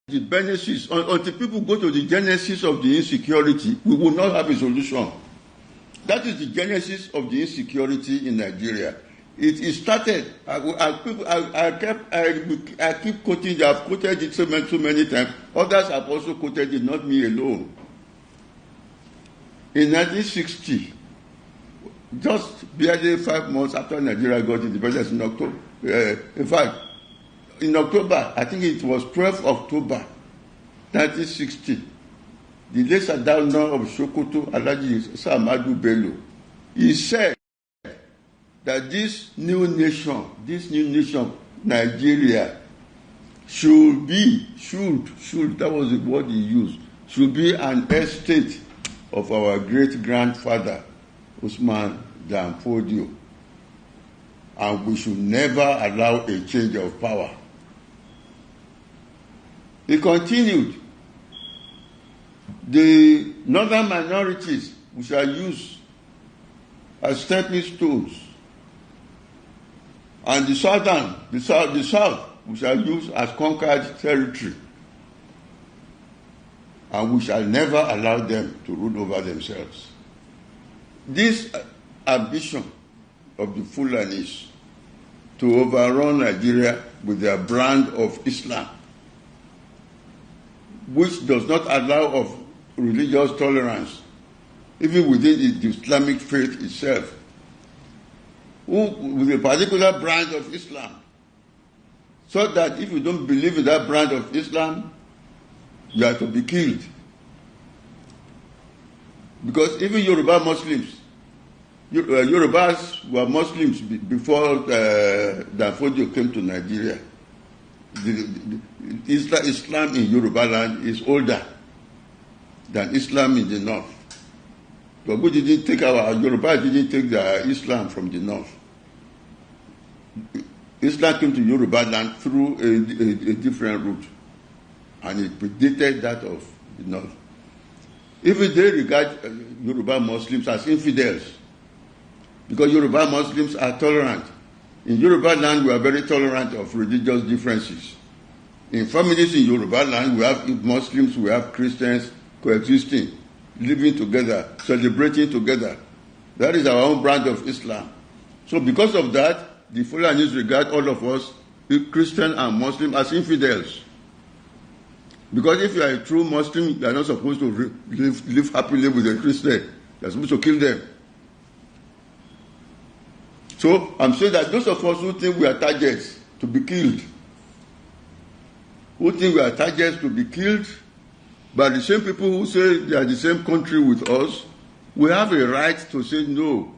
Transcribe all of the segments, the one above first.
The benefits, until people go to the genesis of the insecurity, we will not have a solution. That is the genesis of the insecurity in Nigeria. It started. I keep quoting. I've quoted it so many times. Others have also quoted it, not me alone. In 1960, just barely 5 months after Nigeria got independence in October, in fact, in October, I think it was 12th October, 1960, the late Sadalna of Sokoto, Alhaji Samadu Bello, he said that this new nation, Nigeria, that was the word he used, should be an estate of our great-grandfather, Usman Dan Fodio. And we should never allow a change of power. He continued, the northern minorities we shall use as stepping stones, and the south we shall use as conquered territory, and we shall never allow them to rule over themselves. This ambition of the Fulanis to overrun Nigeria with their brand of Islam, which does not allow of religious tolerance, even within the Islamic faith itself, with a particular brand of Islam, so that if you don't believe in that brand of Islam, you are to be killed. Because even Yoruba Muslims, Yorubas were Muslims before Danfodio came to Nigeria. Islam in Yoruba land is older than Islam in the north. But we didn't take Yoruba didn't take the Islam from the north. Islam came to Yoruba land through a different route, and it predated that of the north. Even they regard Yoruba Muslims as infidels, because Yoruba Muslims are tolerant. In Yoruba land, we are very tolerant of religious differences. In families in Yoruba land, we have Muslims, we have Christians coexisting, living together, celebrating together. That is our own brand of Islam. So because of that, the Fulanis regard all of us, Christian and Muslim, as infidels. Because if you are a true Muslim, you are not supposed to live happily with a Christian. You are supposed to kill them. So I'm saying that those of us who think we are targets to be killed, by the same people who say they are the same country with us, we have a right to say no.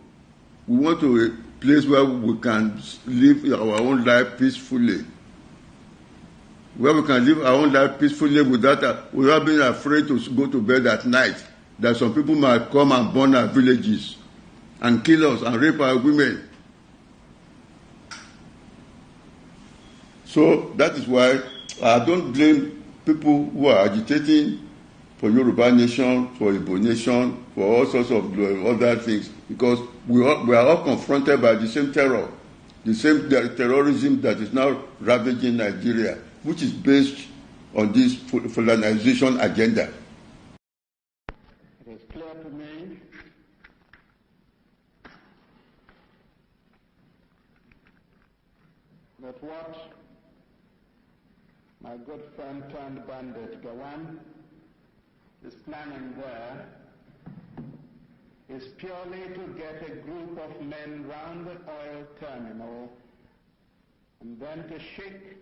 We want to a place where we can live our own life peacefully. Without being afraid to go to bed at night, that some people might come and burn our villages and kill us and rape our women. So that is why I don't blame people who are agitating for Yoruba nation, for Igbo nation, for all sorts of other things, because we are all confronted by the same terror, the same terrorism that is now ravaging Nigeria, which is based on this Fulanization agenda. It is clear to me that what my good friend turned bandit Gowon is planning there is purely to get a group of men round the oil terminal and then to shake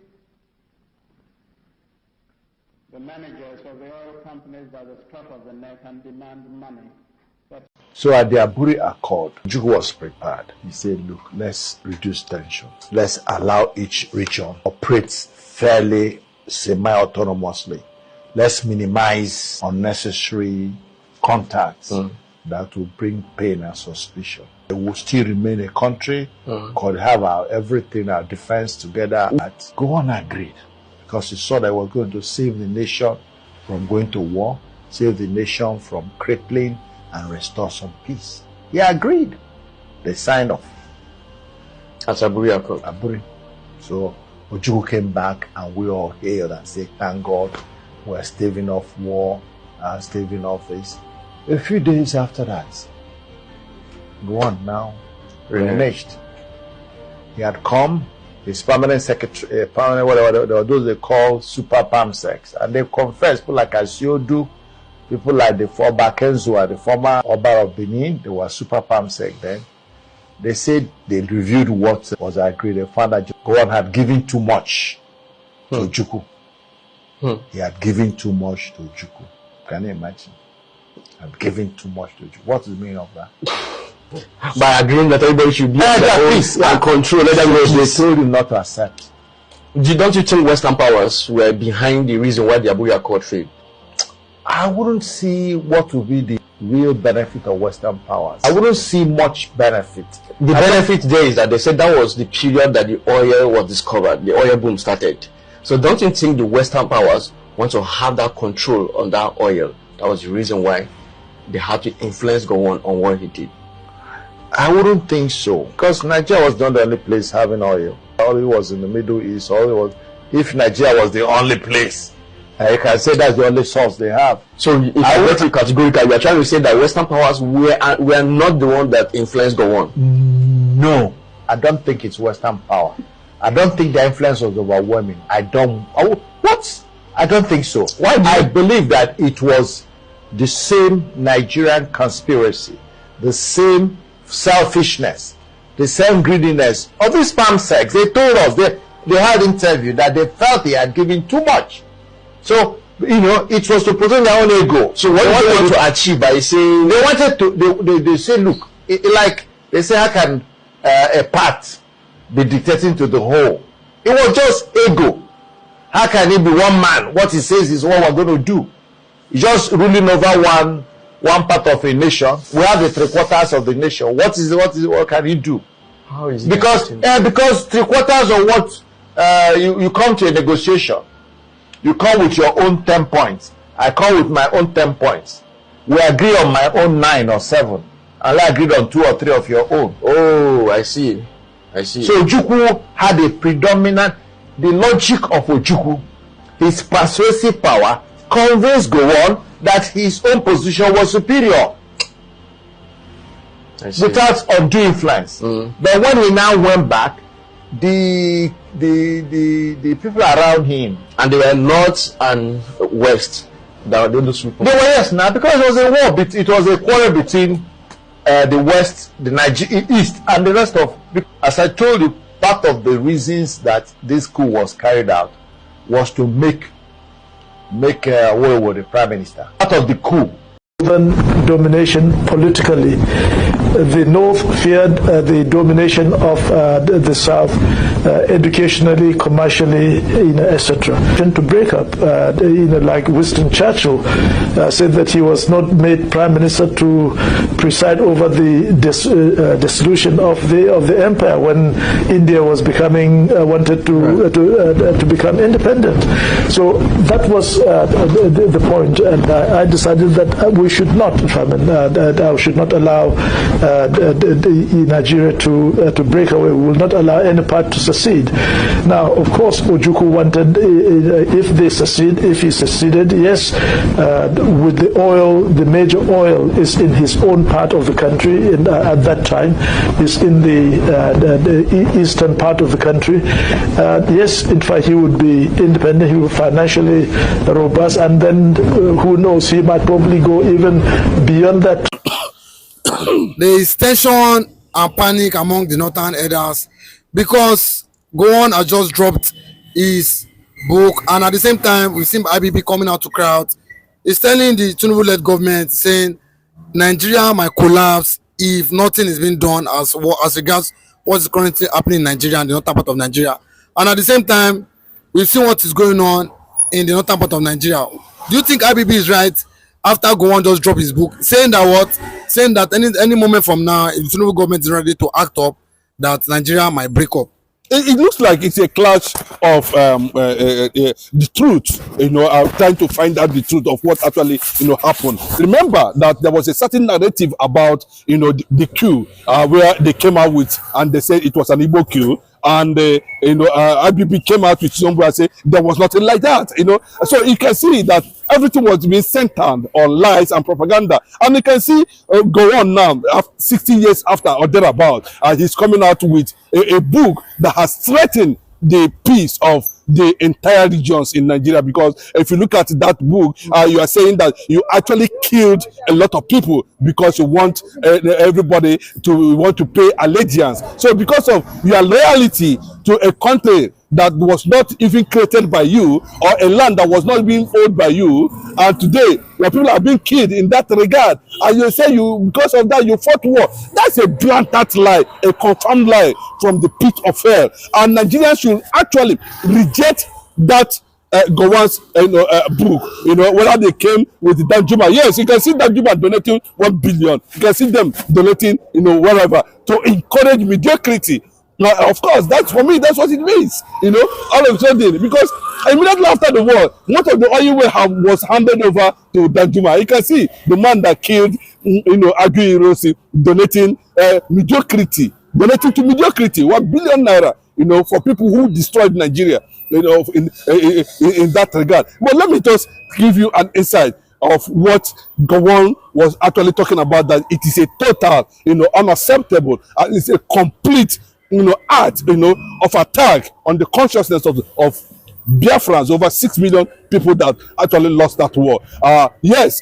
the managers of the oil companies by the scruff of the neck and demand money. So at the Aburi Accord, Ojukwu was prepared. He said, look, let's reduce tension. Let's allow each region operate fairly, semi-autonomously. Let's minimize unnecessary contacts that will bring pain and suspicion. It will still remain a country, could have everything, our defense together. But Gowon agreed, because he saw that we were going to save the nation from going to war, save the nation from crippling, and restore some peace. He agreed. They signed off. At Aburi Accord. Aburi. So Ojukwu came back and we all hailed and said, thank God were staving off war and staving off this. A few days after that, Gowon now reneged. He had come, his permanent secretary, permanent whatever, there were those they call super palm sex, and they confessed, people like Asiodu, people like the former Kenzo, the former Oba of Benin, they were super palm sex then. They said they reviewed what was agreed. They found that Gowon had given too much to Ojukwu. He had given too much to Ojukwu. Can you imagine? Had given too much to Ojukwu. What is the meaning of that? By agreeing that everybody should be and control. Let them know they told him not to accept. Don't you think Western powers were behind the reason why the Aburi Accord failed? I wouldn't see what would be the real benefit of Western powers. I wouldn't see much benefit. The benefit there is that they said that was the period that the oil was discovered, the oil boom started. So don't you think the Western powers want to have that control on that oil? That was the reason why they had to influence Gowon on what he did. I wouldn't think so, because Nigeria was not the only place having oil. Oil was in the Middle East. If Nigeria was the only place, you can say that's the only source they have. So if I went to categorical, you are trying to say that Western powers were not the one that influenced Gowon? No, I don't think it's Western power. I don't think the influence was overwhelming. I don't think so. Why? I believe that it was the same Nigerian conspiracy, the same selfishness, the same greediness of this palm sex. They told us, they had interview that they felt he had given too much. So, it was to protect their own ego. So what they wanted to achieve by saying, they wanted to, they say, look, like, they say, how can a part be dictating to the whole? It was just ego. How can it be one man? What he says is what we're going to do. He's just ruling over one part of a nation. We have the 3/4 of the nation. What can he do? How is it? Because 3/4 of what you come to a negotiation. You come with your own 10 points. I come with my own 10 points. We agree on my own 9 or 7. And I agreed on 2 or 3 of your own. Oh, I see. So Ojukwu had a predominant, the logic of Ojukwu, his persuasive power, convinced Gowon that his own position was superior without undue influence. But when he now went back, the people around him, and they were north and west, they were yes now, because it was a war. It was a quarrel between the west, the east, and the rest of. As I told you, part of the reasons that this coup was carried out was to make the prime minister. Part of the coup. Domination politically. The North feared the domination of the South, educationally, commercially, etc. To break up, like Winston Churchill said that he was not made prime minister to preside over the dissolution of the empire when India was wanted to become independent. So that was the point, and I decided that we should not, I should not allow Nigeria to break away. We will not allow any part to secede. Now, of course, Ojukwu wanted, if he succeeded, yes, with the oil, the major oil is in his own part of the country, and at that time is in the eastern part of the country. Yes, in fact, he would be independent, he would be financially robust, and then who knows, he might probably go even beyond that. There is tension and panic among the northern elders because Gowon has just dropped his book, and at the same time we've seen IBB coming out to crowd. He's telling the Tinubu-led government, saying Nigeria might collapse if nothing is being done as regards what is currently happening in Nigeria and the northern part of Nigeria. And at the same time, we've seen what is going on in the northern part of Nigeria. Do you think IBB is right after Gowon just dropped his book, saying that any moment from now, if the Tinubu government is ready to act up, that Nigeria might break up? It looks like it's a clash of the truth, trying to find out the truth of what actually, happened. Remember that there was a certain narrative about, the coup, where they came out with, and they said it was an Igbo coup, and IBB came out with some and say there was nothing like that, So you can see that everything was being centered on lies and propaganda, and you can see Gowon now, 60 years after or thereabout, he's coming out with a book that has threatened the peace of the entire regions in Nigeria, because if you look at that book, you are saying that you actually killed a lot of people because you want everybody to pay allegiance. So because of your loyalty to a country that was not even created by you, or a land that was not being owned by you, and today your people are being killed in that regard, and you say because of that you fought war. That's a blatant lie, a confirmed lie from the pit of hell, and Nigerians should actually reject that Gowon's book, whether they came with Danjuma. Yes, you can see Danjuma donating 1 billion. You can see them donating, wherever, to encourage mediocrity. Now, of course, that's for me, that's what it means, all of a sudden, because immediately after the war, most of the oil was handed over to Danjuma. You can see the man that killed, Agui Irosi, donating mediocrity, donating to mediocrity, 1 billion naira, for people who destroyed Nigeria, in that regard. But let me just give you an insight of what Gowon was actually talking about, that it is a total, unacceptable, and it's a complete act, of attack on the consciousness of Biafrans, over 6 million people that actually lost that war. Yes,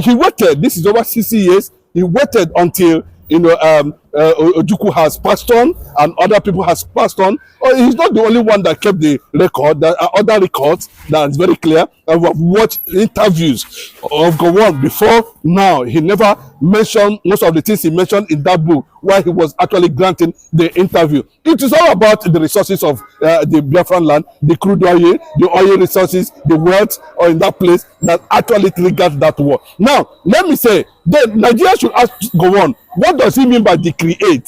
he waited. This is over 60 years. He waited until Ojukwu has passed on and other people has passed on. He's not the only one that kept the record. There are other records that is very clear. I've watched interviews of Gowon before now. He never mentioned most of the things he mentioned in that book while he was actually granting the interview. It is all about the resources of the Biafran land, the crude oil, the oil resources, the wealth in that place that actually triggered that war. Now, let me say, then Nigeria should ask Gowon, what does he mean by decree 8?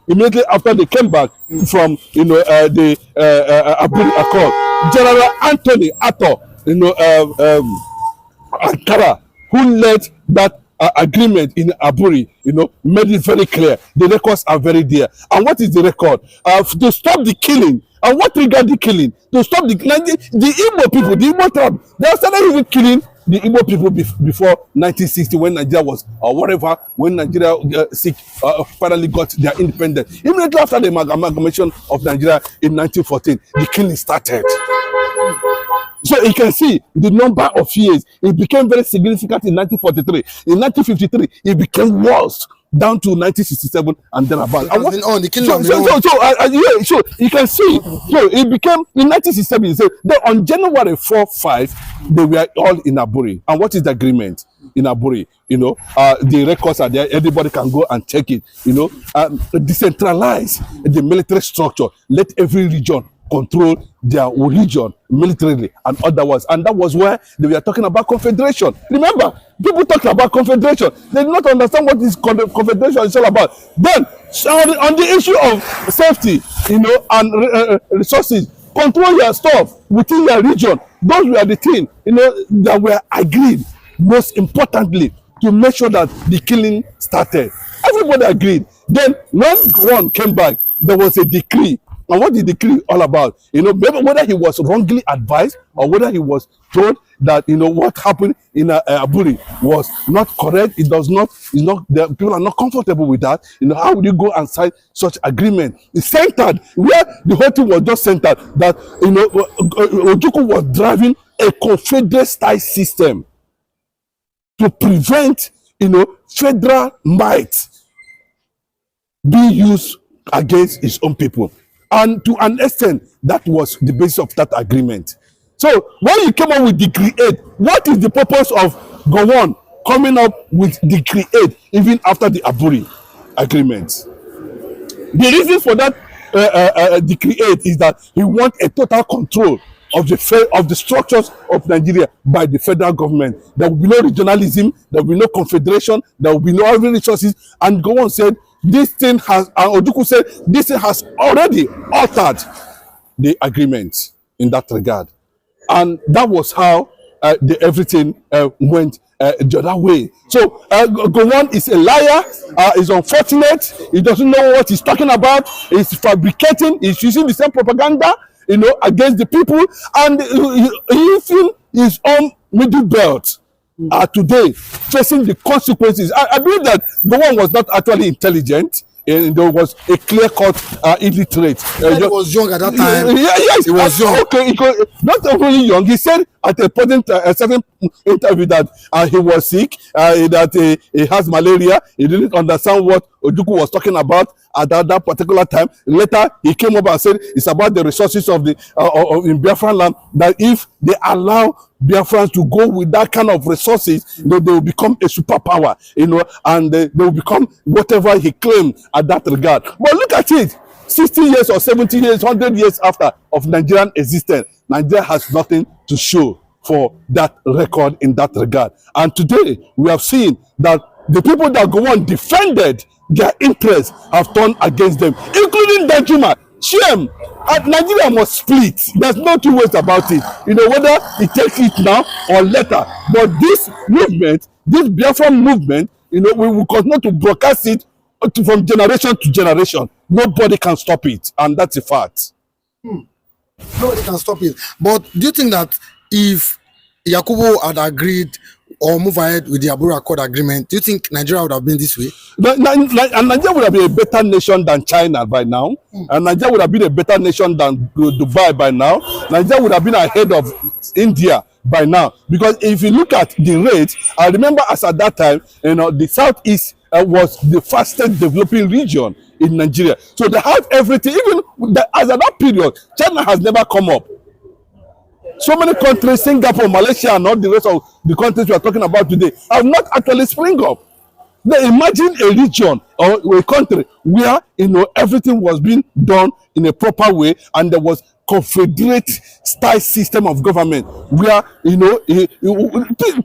Immediately after they came back from the Aburi Accord, General Anthony Atto, Ankara, who led that agreement in Aburi, made it very clear. The records are very there. And what is the record? To stop the killing. And what triggered the killing? To stop the Igbo people, the Igbo tribe, they started even killing the Igbo people before 1960, when Nigeria was, or whatever, when Nigeria finally got their independence. Immediately after the amalgamation of Nigeria in 1914, the killing started. So you can see the number of years. It became very significant in 1943. In 1953, it became worse, down to 1967 and then about. So you can see. So it became in 1967. So on January 4-5, they were all in Aburi. And what is the agreement in Aburi? The records are there. Everybody can go and check it. Decentralize the military structure. Let every region control their region militarily and otherwise. And that was where they were talking about confederation. Remember, people talk about confederation. They do not understand what this confederation is all about. Then, on the issue of safety, and resources, control your stuff within your region. Those were the things, that were agreed, most importantly, to make sure that the killing started. Everybody agreed. Then, when one came back, there was a decree. And what the decree all about? Whether he was wrongly advised or whether he was told that what happened in Aburi was not correct. It does not. The people are not comfortable with that. How would you go and sign such agreement? It's centered where the whole thing was just centered that Ojukwu was driving a confederate style system to prevent federal might being used against his own people. And to an extent, that was the basis of that agreement. So when you came up with Decree 8, what is the purpose of Gowon coming up with Decree 8 even after the Aburi agreement? The reason for that Decree 8 is that he wants a total control of the structures of Nigeria by the federal government. There will be no regionalism, there will be no confederation, there will be no other resources. And Gowon said, this thing has, Ojukwu said, this thing has already altered the agreement in that regard. And that was how everything went the other way. So Gowon is a liar. Is unfortunate. He doesn't know what he's talking about. He's fabricating. He's using the same propaganda, against the people, and even his own middle belt are today facing the consequences. I believe that Gowon was not actually intelligent. And there was a clear-cut illiterate. He was young at that time. Yes, he was young. Okay, not only young. He said at a certain interview that he was sick, that he has malaria. He didn't understand what Ojukwu was talking about at that particular time. Later, he came up and said it's about the resources of the in Biafra land, that if they allow Biafrans to go with that kind of resources, they will become a superpower, and they will become whatever he claimed at that regard. But look at it, 60 years or 70 years, 100 years after of Nigerian existence, Nigeria has nothing to show for that record in that regard. And today, we have seen that the people that Gowon defended their interests have turned against them, including Danjuma. Shame. Nigeria must split. There's no two ways about it. Whether he takes it now or later. But this movement, this Biafra movement, we will continue to broadcast it from generation to generation. Nobody can stop it, and that's a fact. Nobody can stop it. But do you think that if Yakubu had agreed or move ahead with the Aburi Accord agreement, do you think Nigeria would have been this way? And Nigeria would have been a better nation than China by now. And Nigeria would have been a better nation than Dubai by now. Nigeria would have been ahead of India by now. Because if you look at the rate, I remember as at that time, the Southeast was the fastest developing region in Nigeria. So they have everything. Even as at that period, China has never come up. So many countries, Singapore, Malaysia, and all the rest of the countries we are talking about today, have not actually spring up. Now imagine a region or a country where everything was being done in a proper way, and there was confederate style system of government where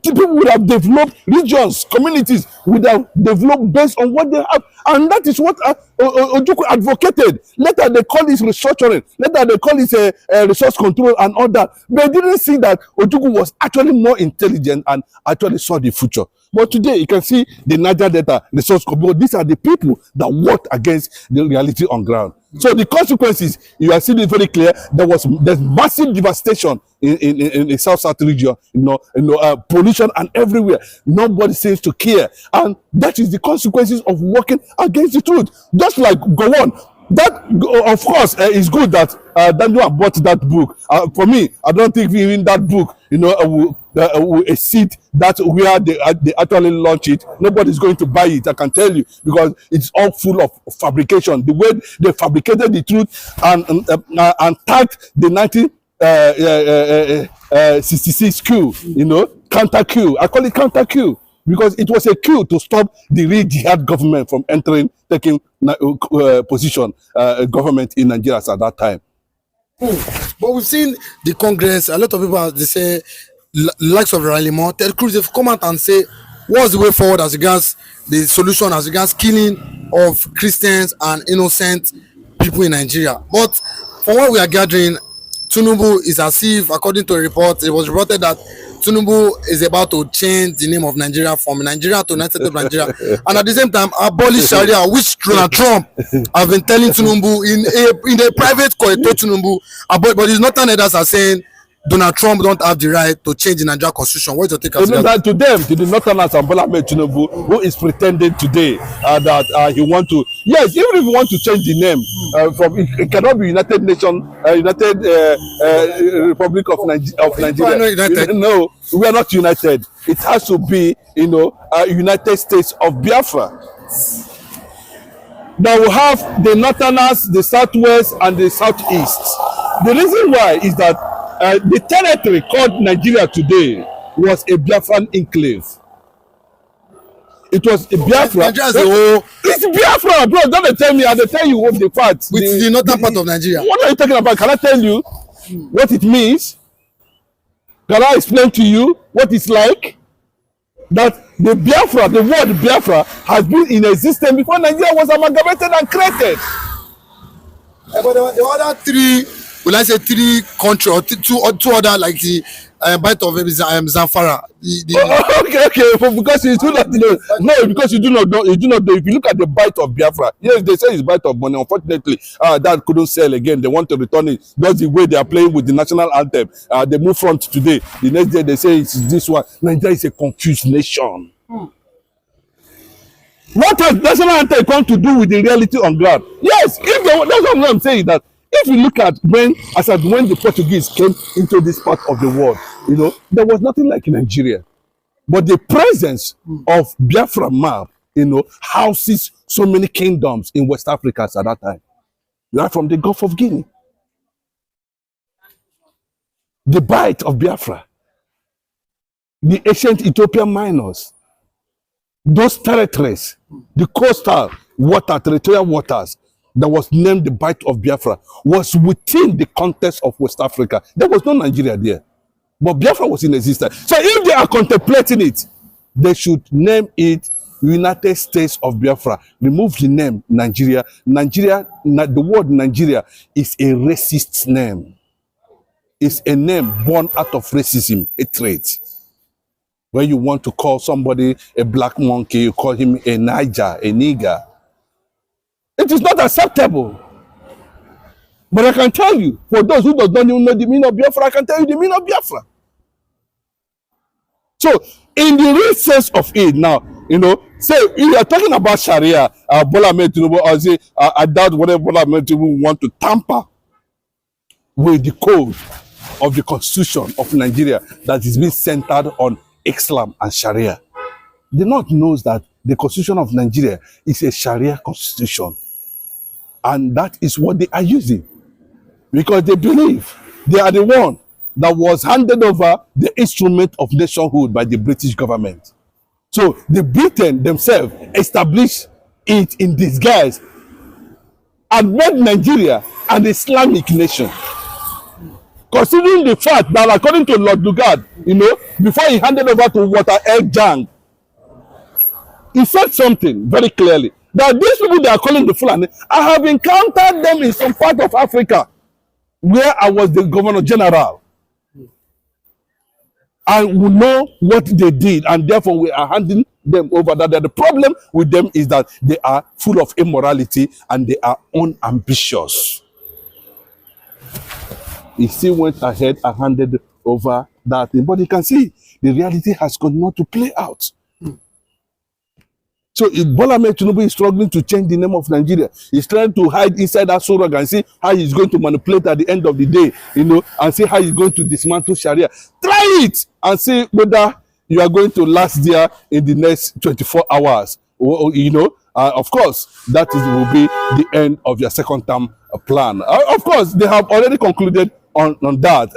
people would have developed, regions, communities would have developed based on what they have, and that is what Ojukwu advocated. Later they call it restructuring, later they call it resource control and all that. They didn't see that Ojukwu was actually more intelligent and actually saw the future. But today you can see the Niger Delta resource control. These are the people that worked against the reality on ground. So the consequences, you are seeing it very clear. There's massive devastation in the South region, pollution and everywhere. Nobody seems to care, and that is the consequences of working against the truth. Just like Gowon, that of course is good that Daniel bought that book. For me, I don't think even that book, will exceed that where they actually launch it. Nobody's going to buy it, I can tell you, because it's all full of fabrication. The way they fabricated the truth and tagged the 1966 coup, counter coup. I call it counter coup because it was a coup to stop the real jihad government from taking position government in Nigeria at that time. But we've seen the Congress, a lot of people, they say, likes of Ralimo, Ted Cruz, they've come out and say, what's the way forward as regards the solution, as regards killing of Christians and innocent people in Nigeria? But from what we are gathering, Tinubu is as if, according to a report, it was reported that Tinubu is about to change the name of Nigeria from Nigeria to United States of Nigeria, and at the same time abolish Sharia, which Donald Trump have been telling Tinubu in a private call. Tinubu, but his northern elders are saying Donald Trump don't have the right to change the Nigeria constitution. What is your take on that? To them, to the northerners and Bola Ahmed Tinubu, who is pretending today that he want to, yes, even if you want to change the name from, it cannot be United Nation, United Republic of Nigeria. No, we are not united. It has to be, United States of Biafra. Now we have the northerners, the southwest, and the southeast. The reason why is that the territory called Nigeria today was a Biafran enclave. It was a Biafra. It's Biafra, bro. Don't tell me. I'll tell you what the facts. With the northern part of Nigeria. What are you talking about? Can I tell you what it means? Can I explain to you what it's like? That the Biafra, the word Biafra, has been in existence before Nigeria was amalgamated and created. But the other three will I say 3 countries or two other like the bite of Zamfara. Okay, because you do not know. No, because you do not know. You do not know. If you look at the bite of Biafra, yes, they say it's bite of money. Unfortunately, that couldn't sell again. They want to return it. That's the way they are playing with the national anthem. They move front today. The next day they say it's this one. Nigeria is a confused nation. What has national anthem come to do with the reality on ground? Yes, if that's what I'm saying, that if you look at when the Portuguese came into this part of the world, you know, there was nothing like in Nigeria. But the presence of Biafra map, you know, houses so many kingdoms in West Africa at that time. Right from the Gulf of Guinea. The bite of Biafra. The ancient Ethiopian miners. Those territories, the coastal water, territorial waters, that was named the bite of Biafra, was within the context of West Africa. There was no Nigeria there. But Biafra was in existence. So if they are contemplating it, they should name it United States of Biafra. Remove the name Nigeria. The word Nigeria is a racist name. It's a name born out of racism, a trait. When you want to call somebody a black monkey, you call him a Niger, a nigger. It is not acceptable. But I can tell you, for those who don't even know the meaning of Biafra, I can tell you the meaning of Biafra. So, in the real sense of it now, you know, say, if you are talking about Sharia, Bola Ahmed Tinubu, or say, I doubt whether Bola Ahmed Tinubu want to tamper with the code of the constitution of Nigeria that is being centered on Islam and Sharia. The North knows that the constitution of Nigeria is a Sharia constitution. And that is what they are using. Because they believe they are the one that was handed over the instrument of nationhood by the British government. So the Britain themselves established it in disguise and made Nigeria an Islamic nation. Considering the fact that according to Lord Lugard, you know, before he handed over to Walter L. Jang, he said something very clearly, that these people they are calling the Fulani, I have encountered them in some part of Africa where I was the Governor General. And we know what they did, and therefore we are handing them over. That the problem with them is that they are full of immorality and they are unambitious. He still went ahead and handed over that thing. But you can see the reality has continued to play out. So if Bola Ahmed Tinubu is struggling to change the name of Nigeria, he's trying to hide inside that sorog and see how he's going to manipulate at the end of the day, you know, and see how he's going to dismantle Sharia. Try it and see whether you are going to last there in the next 24 hours. You know, of course, that will be the end of your second term plan. Of course, they have already concluded on that,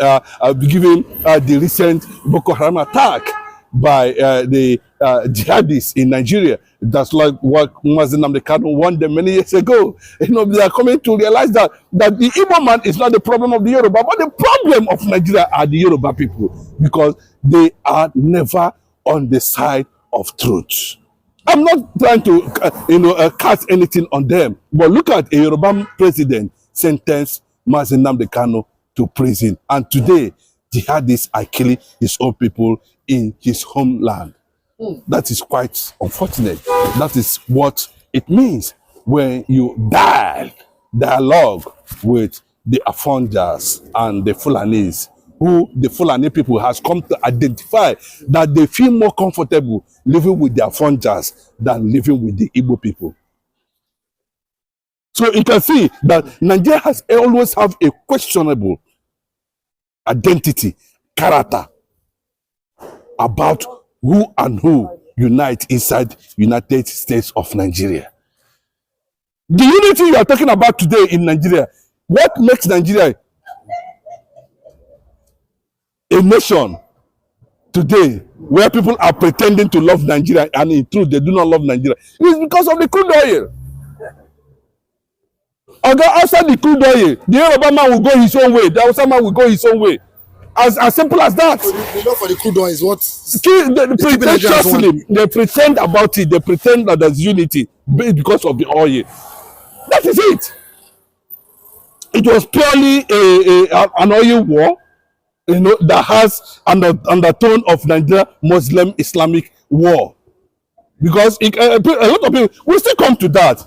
given the recent Boko Haram attack by the jihadists in Nigeria. That's like what Mazi Nnamdi Kanu warned them many years ago. You know, they are coming to realize that the Igbo man is not the problem of the Yoruba, but the problem of Nigeria are the Yoruba people, because they are never on the side of truth. I'm not trying to, cast anything on them, but look at a Yoruba president sentenced Mazi Nnamdi Kanu to prison, and today jihadists are killing his own people in his homeland. That is quite unfortunate. That is what it means when you dialogue with the Afonjas and the Fulanis, who the Fulani people has come to identify that they feel more comfortable living with the Afonjas than living with the Igbo people. So you can see that Nigeria has always have a questionable identity, character about who and who unite inside United States of Nigeria. The unity you are talking about today in Nigeria, what makes Nigeria a nation today where people are pretending to love Nigeria and in truth they do not love Nigeria? It is because of the crude oil. Outside the crude oil, the Yoruba man will go his own way, the Hausa man will go his own way. As simple as that. The love for the crude oil is what they pretend about it. They pretend that there's unity because of the oil. That is it. it was purely an oil war, you know, that has an undertone of Nigeria Muslim Islamic war. Because a lot of people will still come to that.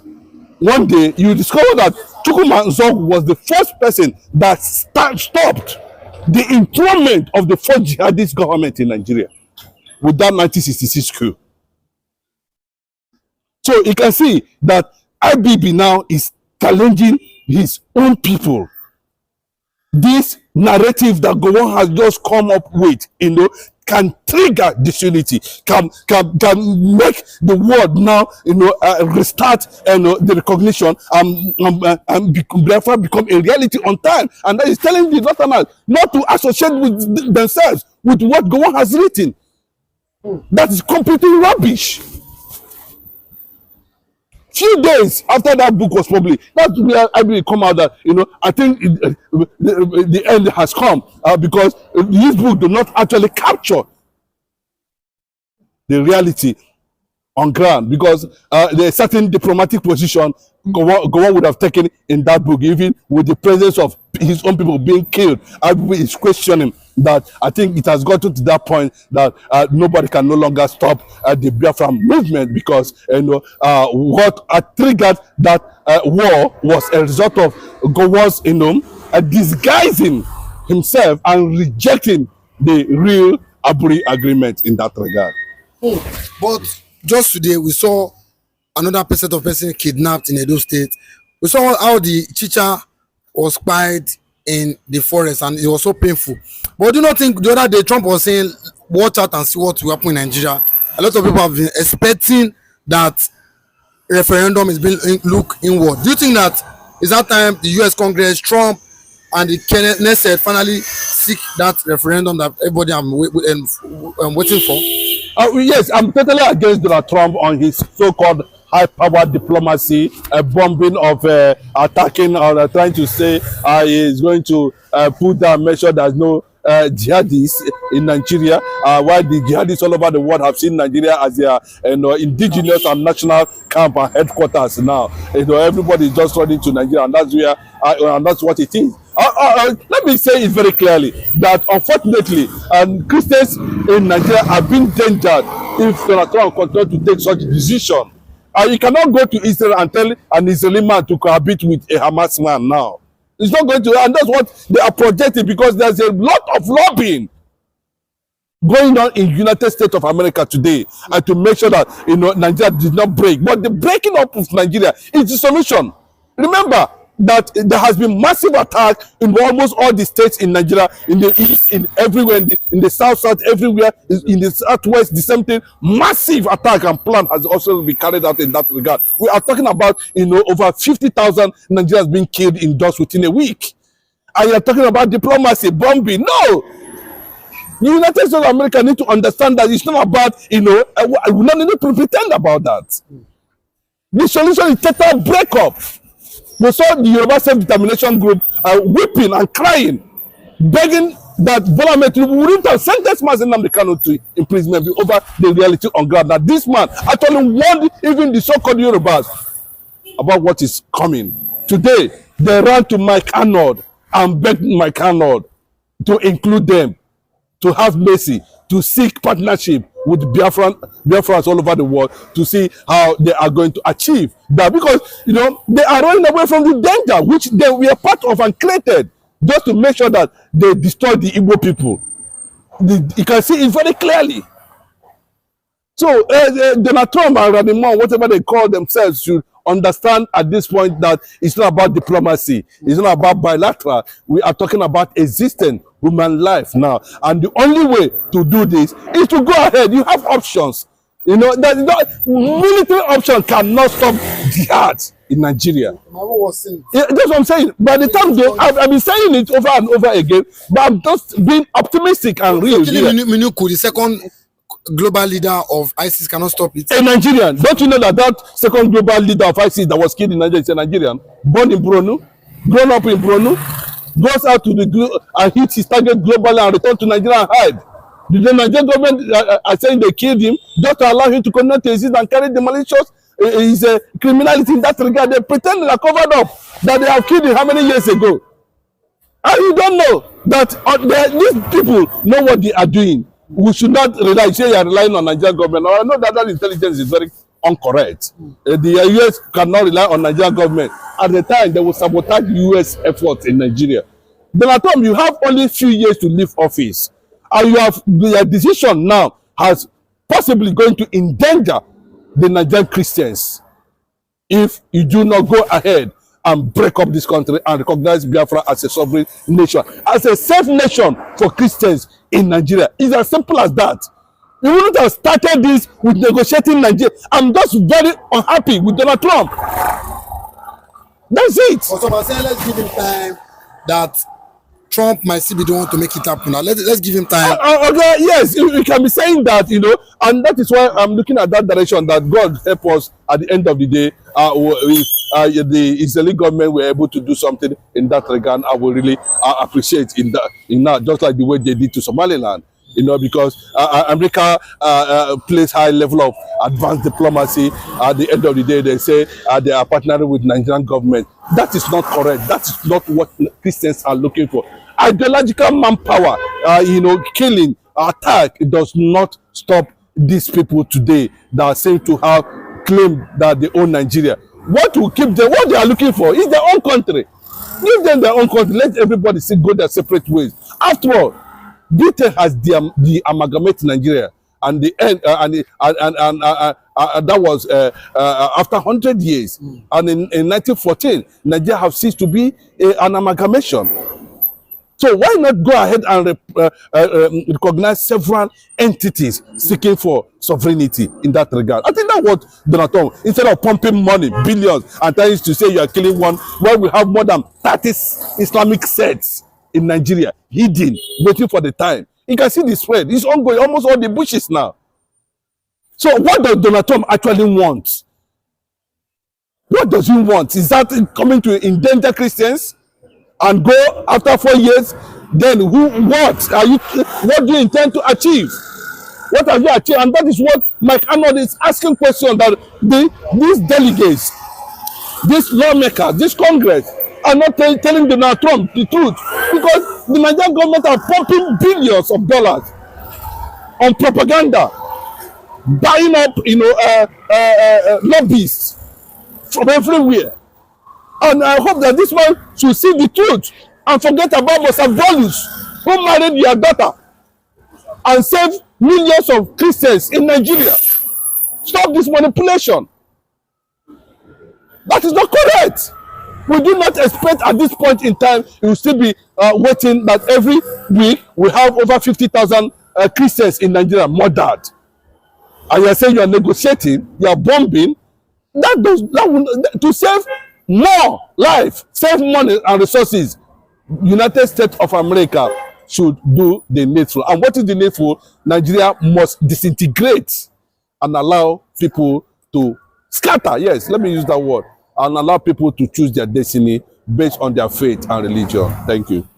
One day you discover that Chukwuma was the first person that stopped the enthronement of the fourth jihadist government in Nigeria with that 1966 coup. So you can see that IBB now is challenging his own people. This narrative that Gowon has just come up with, you know, can trigger disunity, can make the world now, you know, restart, you know, the recognition, and Biafra become a reality on time. And that is telling the Northerners not to associate with themselves with what Gowon has written. That is completely rubbish. Few days after that book was published, that's where I will come out that, you know, I think the end has come, because this book do not actually capture the reality on ground, because there is certain diplomatic position Gowon would have taken in that book, even with the presence of his own people being killed. Everybody is questioning that. I think it has gotten to that point that nobody can no longer stop the Biafra movement, because, you know, what triggered that war was a result of Gowon's, you know, disguising himself and rejecting the real Aburi agreement in that regard. But just today we saw another set of person kidnapped in Edo State. We saw how the teacher was spied in the forest, and it was so painful. But do you not think the other day Trump was saying, watch out and see what will happen in Nigeria? A lot of people have been expecting that referendum is being looked inward. Do you think that is that time the US Congress, Trump, and the Knesset finally seek that referendum that everybody waiting for? Yes, I'm totally against Donald Trump on his so-called high-power diplomacy, bombing of attacking or trying to say he is going to put down measure there's no jihadists in Nigeria, while the jihadists all over the world have seen Nigeria as their, you know, indigenous and national camp and headquarters now. You know, everybody is just running to Nigeria, and that's where and that's what it is. Let me say it very clearly that unfortunately, Christians in Nigeria have been endangered if Donald Trump continues to take such decision. You cannot go to Israel and tell an Israeli man to cohabit with a Hamas man now. It's not going to, and that's what they are projecting, because there's a lot of lobbying going on in United States of America today, and to make sure that, you know, Nigeria did not break. But the breaking up of Nigeria is the solution. Remember that there has been massive attack in almost all the states in Nigeria, in the east, in everywhere, in the south, everywhere, in the southwest, the same thing. Massive attack and plan has also been carried out in that regard. We are talking about, you know, over 50,000 Nigerians being killed in just within a week. And you're talking about diplomacy, bombing. No! The United States of America need to understand that it's not about, you know, we don't need to pretend about that. The solution is total breakup. We saw the Yoruba Self-Determination Group weeping and crying, begging that Bola Ahmed Tinubu wouldn't have sentenced Mazen Nnamdi Kanu to imprisonment over the reality on ground. That this man actually warned even the so-called Yorubas about what is coming. Today, they ran to Mike Arnold and begged Mike Arnold to include them, to have mercy, to seek partnership with Biafrans all over the world, to see how they are going to achieve that, because, you know, they are running away from the danger which they were part of and created just to make sure that they destroy the Igbo people. You can see it very clearly. So Donald Trump and Radimon, whatever they call themselves, should understand at this point that it's not about diplomacy, it's not about bilateral. We are talking about existing human life now, and the only way to do this is to go ahead. You have options. You know, that military option cannot stop jihad in Nigeria. That's what I'm saying. By the time I've been saying it over and over again, but I'm just being optimistic and real. Minuku, the second global leader of ISIS, cannot stop it. A Nigerian. Don't you know that second global leader of ISIS that was killed in Nigeria is a Nigerian? Born in Bronu, grown up in Bronu, goes out to the and hits his target globally and return to Nigeria and hide. The Nigerian government are saying they killed him just to allow him to continue to exist and carry the malicious is a criminality in that regard. They pretend they are covered up, that they have killed him how many years ago. And you don't know that these people know what they are doing. We should not rely. Say you are relying on Nigerian government. Now, I know that intelligence is very incorrect. The US cannot rely on Nigerian government. At the time, they will sabotage US efforts in Nigeria. Donald Trump, you have only a few years to leave office. And your decision now has possibly going to endanger the Nigerian Christians if you do not go ahead and break up this country and recognize Biafra as a sovereign nation, as a safe nation for Christians in Nigeria. It's as simple as that. You wouldn't have started this with negotiating Nigeria. I'm just very unhappy with Donald Trump. That's it. So let's give him time that Trump might still be the one to make it happen. Now let's give him time. Okay, yes, you can be saying that, you know, and that is why I'm looking at that direction, that God help us at the end of the day. If the Israeli government were able to do something in that regard, I will really appreciate in that, just like the way they did to Somaliland. You know, because America plays high level of advanced diplomacy. At the end of the day, they say they are partnering with Nigerian government. That is not correct. That is not what Christians are looking for. Ideological manpower, you know, killing, attack, it does not stop these people today that seem to have claimed that they own Nigeria. What will keep them? What they are looking for is their own country. Give them their own country. Let everybody go their separate ways. After all, Britain has the amalgamate Nigeria, and the end, that was after 100 years. And in 1914, Nigeria have ceased to be an amalgamation. So why not go ahead and recognize several entities seeking for sovereignty in that regard? I think that's what Donald Trump, instead of pumping money, billions, and trying to say you are killing one, where we have more than 30 Islamic sects in Nigeria, hidden, waiting for the time. You can see the spread. It's ongoing, almost all the bushes now. So what does Donald Trump actually want? What does he want? Is that coming to endanger Christians and go after 4 years? Then what do you intend to achieve? What have you achieved? And that is what Mike Arnold is asking questions, that these delegates, these lawmakers, this Congress, are not telling Donald Trump the truth, because the Nigerian government are pumping billions of dollars on propaganda, buying up, you know, lobbyists from everywhere. And I hope that this man should see the truth and forget about Mosabulus, who married your daughter and saved millions of Christians in Nigeria. Stop this manipulation. That is not correct. We do not expect at this point in time, you will still be waiting that every week we have over 50,000 Christians in Nigeria murdered. And you are saying you are negotiating, you are bombing. To save more life, save money and resources, United States of America should do the needful. And what is the needful? Nigeria must disintegrate and allow people to scatter. Yes, let me use that word. And allow people to choose their destiny based on their faith and religion. Thank you.